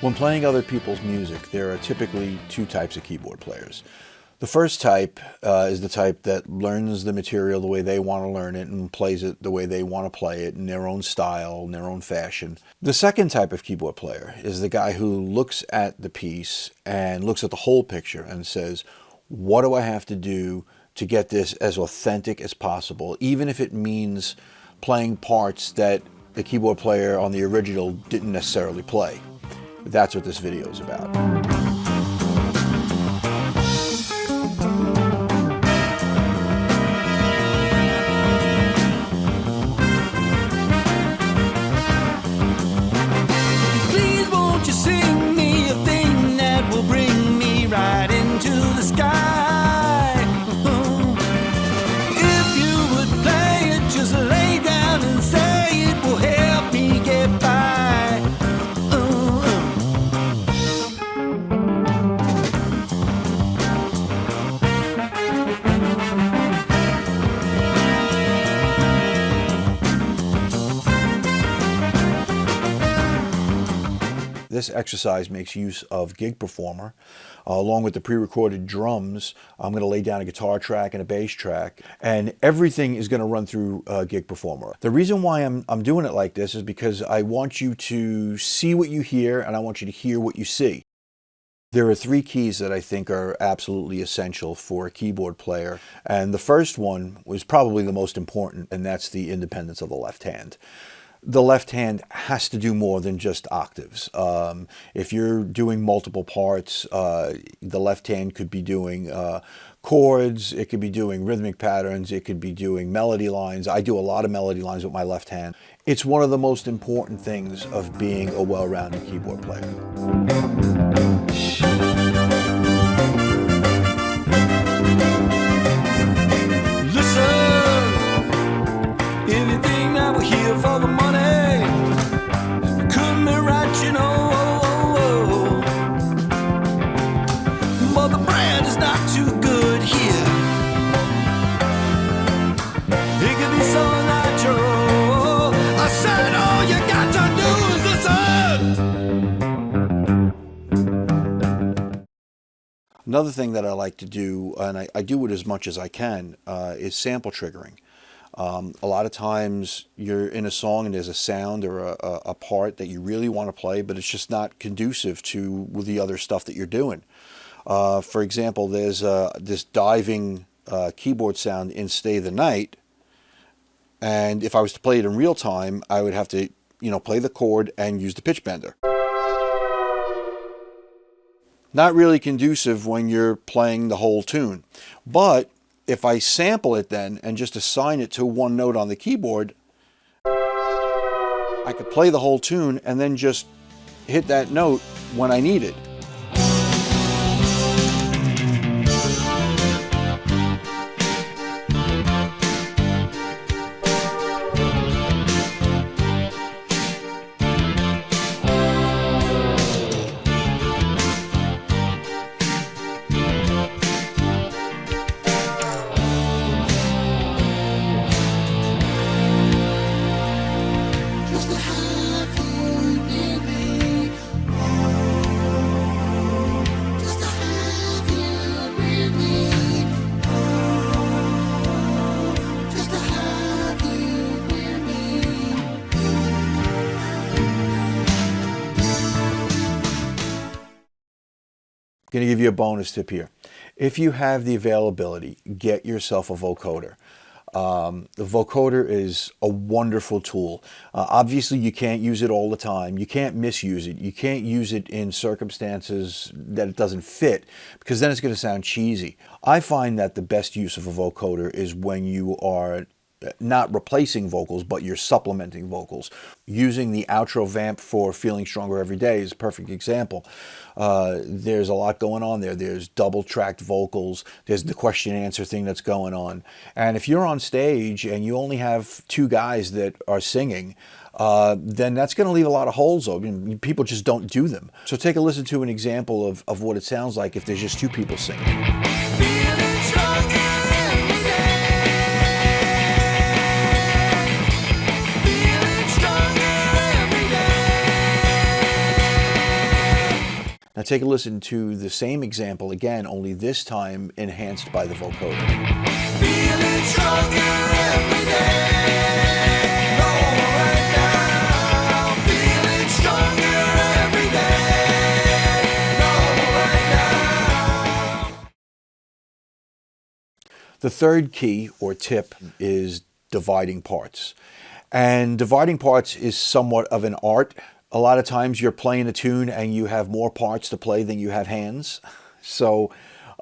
When playing other people's music, there are typically two types of keyboard players. The first type is the type that learns the material the way they want to learn it and plays it the way they want to play it in their own style, in their own fashion. The second type of keyboard player is the guy who looks at the piece and looks at the whole picture and says, what do I have to do to get this as authentic as possible, even if it means playing parts that the keyboard player on the original didn't necessarily play. That's what this video is about. Please won't you sing me a thing that will bring me right into the sky? If you would play it, just lay down and say it will help me get by. This exercise makes use of Gig Performer. Along with the pre-recorded drums, I'm going to lay down a guitar track and a bass track, and everything is going to run through Gig Performer. The reason why I'm doing it like this is because I want you to see what you hear, and I want you to hear what you see. There are three keys that I think are absolutely essential for a keyboard player, and the first one was probably the most important, and that's the independence of the left hand. The left hand has to do more than just octaves. If you're doing multiple parts, the left hand could be doing chords, it could be doing rhythmic patterns, it could be doing melody lines. I do a lot of melody lines with my left hand. It's one of the most important things of being a well-rounded keyboard player. For the money, couldn't be right, you know. But the brand is not too good here. It could be so natural. I said all you got to do is listen. Another thing that I like to do, and I do it as much as I can, is sample triggering. A lot of times you're in a song and there's a sound or a part that you really want to play, but it's just not conducive to the other stuff that you're doing. For example, there's this diving keyboard sound in Stay the Night, and if I was to play it in real time, I would have to, play the chord and use the pitch bender. Not really conducive when you're playing the whole tune, but if I sample it then and just assign it to one note on the keyboard, I could play the whole tune and then just hit that note when I need it. Going to give you a bonus tip here. If you have the availability, get yourself a vocoder. The vocoder is a wonderful tool. Obviously, you can't use it all the time. You can't misuse it. You can't use it in circumstances that it doesn't fit, because then it's going to sound cheesy. I find that the best use of a vocoder is when you are not replacing vocals, but you're supplementing vocals. Using the outro vamp for Feeling Stronger Every Day is a perfect example. There's a lot going on there. There's double-tracked vocals. There's the question and answer thing that's going on. And if you're on stage and you only have two guys that are singing, then that's going to leave a lot of holes open. People just don't do them. So take a listen to an example of what it sounds like if there's just two people singing. Now take a listen to the same example again, only this time enhanced by the vocoder. Feeling stronger every day. Going right now. Feeling stronger every day. Going right now. The third key or tip is dividing parts. And dividing parts is somewhat of an art. A lot of times you're playing a tune and you have more parts to play than you have hands. So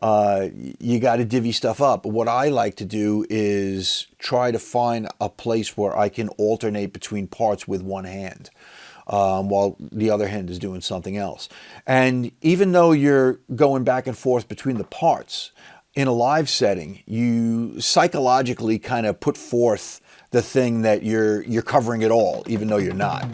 you got to divvy stuff up. What I like to do is try to find a place where I can alternate between parts with one hand while the other hand is doing something else. And even though you're going back and forth between the parts, in a live setting, you psychologically kind of put forth the thing that you're covering it all, even though you're not.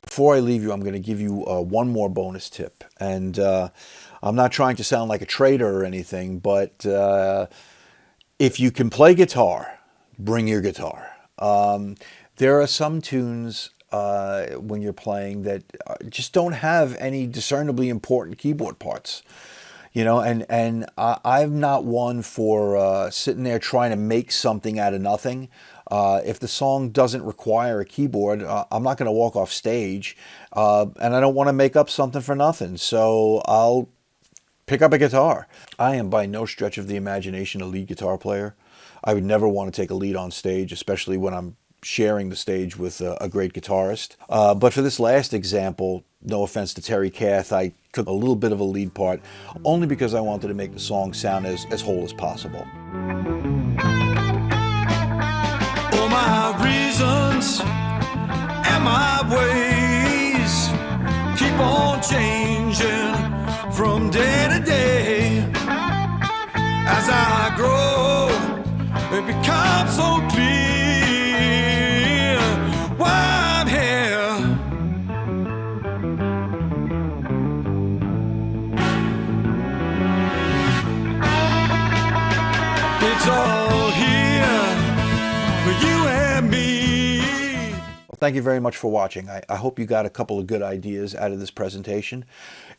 Before I leave you, I'm going to give you one more bonus tip. And I'm not trying to sound like a trader or anything, but if you can play guitar, bring your guitar. There are some tunes when you're playing that just don't have any discernibly important keyboard parts. You know, and I'm not one for sitting there trying to make something out of nothing. If the song doesn't require a keyboard, I'm not going to walk off stage, and I don't want to make up something for nothing. So I'll pick up a guitar. I am by no stretch of the imagination a lead guitar player. I would never want to take a lead on stage, especially when I'm sharing the stage with a great guitarist. But for this last example, no offense to Terry Kath, I took a little bit of a lead part only because I wanted to make the song sound as whole as possible. All my reasons and my ways keep on changing from day to day. As I grow, it becomes so clear why I'm here. It's all here for you and me. Well, thank you very much for watching. I hope you got a couple of good ideas out of this presentation.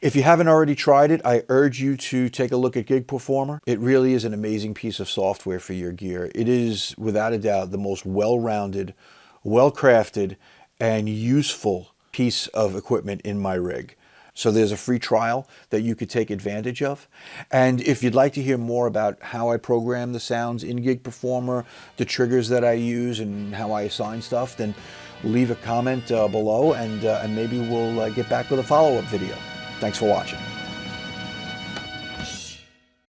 If you haven't already tried it, I urge you to take a look at Gig Performer. It really is an amazing piece of software for your gear. It is, without a doubt, the most well-rounded, well-crafted, and useful piece of equipment in my rig. So there's a free trial that you could take advantage of. And if you'd like to hear more about how I program the sounds in Gig Performer, the triggers that I use, and how I assign stuff, then leave a comment below, and maybe we'll get back with a follow-up video. Thanks for watching.